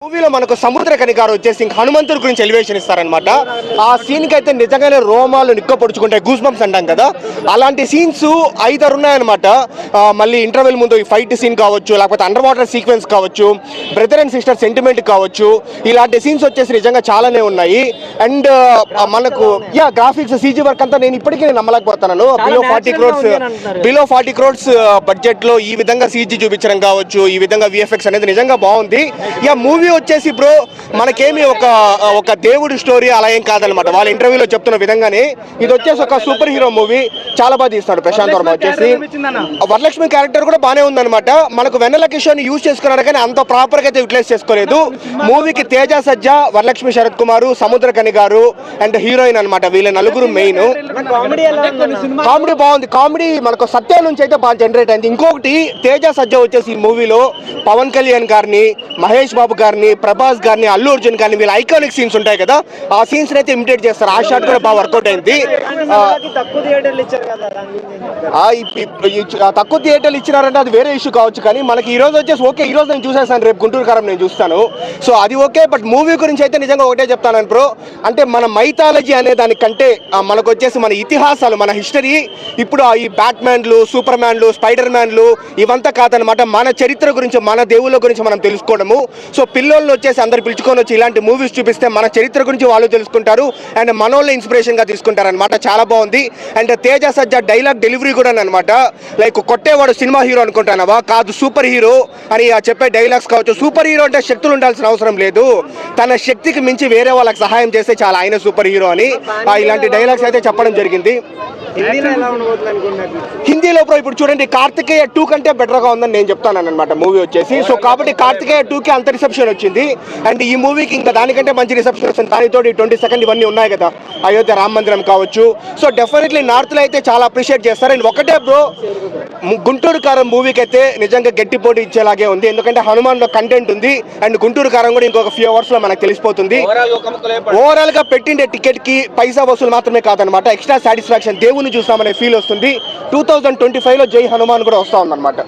మూవీలో మనకు సముద్రకని గారు వచ్చేసి హనుమంతుడి గురించి ఎలివేషన్ ఇస్తారనమాట. ఆ సీన్కి అయితే నిజంగానే రోమాలు నిక్కపొడుచుకుంటాయి, గూస్ బంప్స్ అంటాం కదా, అలాంటి సీన్స్ 5 ఉన్నాయన్నమాట. మళ్ళీ ఇంటర్వెల్ ముందు ఈ ఫైట్ సీన్ కావచ్చు, లేకపోతే అండర్ వాటర్ సీక్వెన్స్ కావచ్చు, బ్రదర్ అండ్ సిస్టర్ సెంటిమెంట్ కావచ్చు, ఇలాంటి సీన్స్ వచ్చేసి నిజంగా చాలానే ఉన్నాయి. అండ్ మనకు గ్రాఫిక్స్ సీజీ వర్క్ అంతా నేను ఇప్పటికీ నమ్మలేకపోతున్నాను. బిలో 40 crores బడ్జెట్ లో ఈ విధంగా సీజీ చూపించడం కావచ్చు, ఈ విధంగా విఎఫ్ఎక్స్ అనేది నిజంగా బాగుంది. మూవీ వచ్చేసి బ్రో మనకేమి ఒక దేవుడి స్టోరీ అలా ఏం కాదనమాట. వాళ్ళ ఇంటర్వ్యూలో చెప్తున్న విధంగానే ఇది వచ్చేసి ఒక సూపర్ హీరో మూవీ. చాలా బాగా తీస్తాడు ప్రశాంత్ వర్మ వచ్చేసి. వరలక్ష్మి క్యారెక్టర్ కూడా బాగానే ఉందన్నమాట. మనకు వెన్నెల కిషోర్ని యూజ్ చేసుకున్నాడు కానీ అంత ప్రాపర్ గా అయితే యూటిలైజ్ చేసుకోలేదు. మూవీకి తేజ సజ్జా, వరలక్ష్మి శరత్ కుమార్, సముద్రకని గారు అండ్ హీరోయిన్ అనమాట. వీళ్ళ నలుగురు మెయిన్. కామెడీ బాగుంది. కామెడీ మనకు సత్యం నుంచి అయితే బాగా జనరేట్ అయింది. ఇంకొకటి తేజ సజ్జా వచ్చేసి ఈ మూవీలో పవన్ కళ్యాణ్ గారిని, మహేష్ బాబు గారిని, ప్రభాస్ గారిని, అల్లు అర్జున్ గారిని, వీళ్ళ ఐకానిక్ సీన్స్ ఉంటాయి కదా, ఆ సీన్స్ అయితే ఇమిటేట్ చేస్తారు. ఆ షాట్ కూడా బాగా వర్కౌట్ అయింది. తక్కువ థియేటర్లు ఇచ్చినారంటే అది వేరే ఇష్యూ కావచ్చు, కానీ మనకి ఈ రోజు వచ్చేసి ఓకే, ఈ రోజు నేను చూసేసాను, రేపు గుంటూరు కారం నేను చూస్తాను, సో అది ఓకే. బట్ మూవీ గురించి అయితే నిజంగా ఒకటే చెప్తాను బ్రో, అంటే మన మైథాలజీ అనే దానికంటే మనకు వచ్చేసి మన ఇతిహాసాలు, మన హిస్టరీ ఇప్పుడు ఈ బ్యాట్మ్యాన్లు, సూపర్ మ్యాన్లు, స్పైడర్ మ్యాన్లు ఇవంతా కాదనమాట. మన చరిత్ర గురించి, మన దేవుళ్ళ గురించి మనం తెలుసుకోవడము. సో పిల్లలు వచ్చేసి అందరు పిలుచుకొని వచ్చి ఇలాంటి మూవీస్ చూపిస్తే మన చరిత్ర గురించి వాళ్ళు తెలుసుకుంటారు అండ్ మనోళ్ళ ఇన్స్పిరేషన్ గా తీసుకుంటారు అనమాట. చాలా బాగుంది. And Teja Sajja dialogue delivery కూడా అనమాట, లైక్ కొట్టేవాడు సినిమా హీరో అనుకుంటానవా, కాదు సూపర్ హీరో అని చెప్పే డైలాగ్స్ కావచ్చు. సూపర్ హీరో అంటే శక్తులు ఉండాల్సిన అవసరం లేదు, తన శక్తికి మించి వేరే వాళ్ళకి సహాయం చేస్తే చాలా ఆయన సూపర్ హీరో అని ఇలాంటి డైలాగ్స్ అయితే చెప్పడం జరిగింది. హిందీలో ఇప్పుడు చూడండి, కార్తికేయ 2 కంటే బెటర్ గా ఉందని నేను చెప్తాను అనమాట మూవీ వచ్చేసి. సో కాబట్టి కార్తికేయ 2కి అంత రిసెప్షన్ వచ్చింది అండ్ ఈ మూవీకి ఇంకా దానికంటే మంచి రిసెప్షన్ వచ్చింది. దానితో 22nd ఇవన్నీ ఉన్నాయి కదా, అయోధ్య రామ మందిరం కావచ్చు. సో డెఫినెట్లీ నార్త్ లో అయితే చాలా అప్రిషియేట్ చేస్తారు. అండ్ ఒకటే బ్రో, గుంటూరు కారం మూవీకి అయితే నిజంగా గట్టి పోటీ ఇచ్చేలాగే ఉంది, ఎందుకంటే హనుమాన్ లో కంటెంట్ ఉంది అండ్ గుంటూరు కారం కూడా ఇంకొక ఫ్యూ అవర్స్ లో మనకు తెలిసిపోతుంది. ఓవరాల్ గా పెట్టిండే టికెట్ కి పైసా వసూలు మాత్రమే కాదనమాట, ఎక్స్ట్రా సాటిస్ఫాక్షన్ దేవుని చూస్తామనే ఫీల్ వస్తుంది. 2025లో జై హనుమాన్ కూడా వస్తా ఉందన్నమాట.